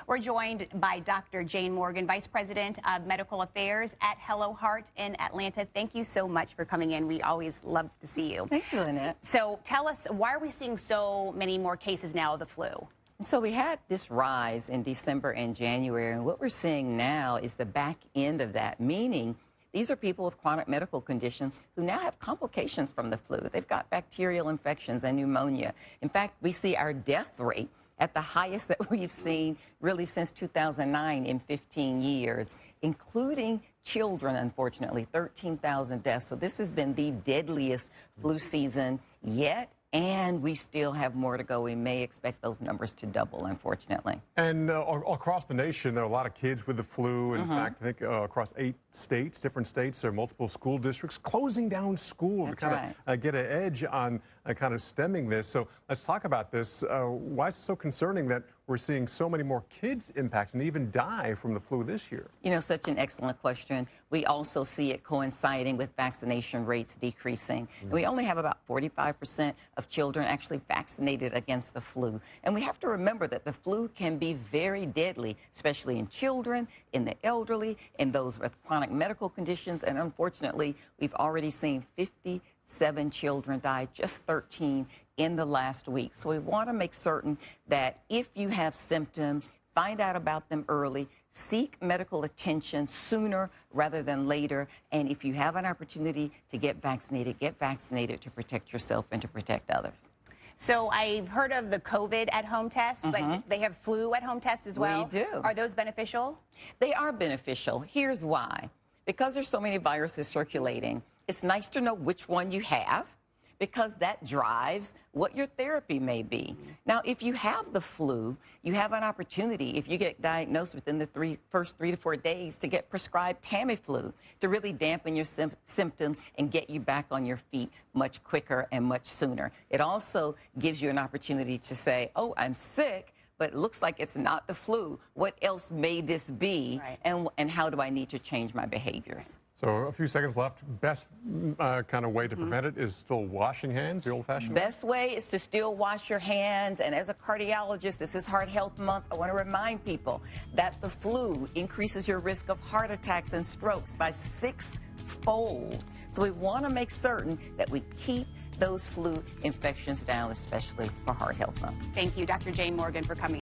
We're joined by Dr. Jane Morgan, Vice President of Medical Affairs at Hello Heart in Atlanta. Thank you so much for coming in. We always love to see you. Thank you, Lynette. So tell us, why are we seeing so many more cases now of the flu? So we had this rise in December and January, and what we're seeing now is the back end of that, meaning these are people with chronic medical conditions who now have complications from the flu. They've got bacterial infections and pneumonia. In fact, we see our death rate at the highest that we've seen really since 2009 in 15 years, including children, unfortunately, 13,000 deaths. So this has been the deadliest flu season yet, and we still have more to go. We may expect those numbers to double, unfortunately. And across the nation, there are a lot of kids with the flu. In fact, I think across 8 states, different states, there are multiple school districts closing down school to kind of get an edge on kind of stemming this. So let's talk about this. Why is it so concerning that we're seeing so many more kids impact and even die from the flu this year? You know, such an excellent question. We also see it coinciding with vaccination rates decreasing. And we only have about 45% of children actually vaccinated against the flu. And we have to remember that the flu can be very deadly, especially in children, in the elderly, in those with chronic medical conditions. And unfortunately, we've already seen 57 children die, just 13 in the last week. So we want to make certain that if you have symptoms, find out about them early, seek medical attention sooner rather than later. And if you have an opportunity to get vaccinated to protect yourself and to protect others. So I've heard of the COVID at-home tests, but they have flu at-home tests as well. We do. Are those beneficial? They are beneficial. Here's why. Because there's so many viruses circulating, it's nice to know which one you have, because that drives what your therapy may be. Now, if you have the flu, you have an opportunity, if you get diagnosed within the first 3 to 4 days, to get prescribed Tamiflu to really dampen your symptoms and get you back on your feet much quicker and much sooner. It also gives you an opportunity to say, oh, I'm sick, but it looks like it's not the flu. What else may this be? Right. And how do I need to change my behaviors? So a few seconds left. Best kind of way to prevent it is still washing hands, the old-fashioned way? Best way is to still wash your hands. And as a cardiologist, this is Heart Health Month, I want to remind people that the flu increases your risk of heart attacks and strokes by 6-fold. So we want to make certain that we keep those flu infections down, especially for Heart Health Month. Thank you, Dr. Jane Morgan, for coming.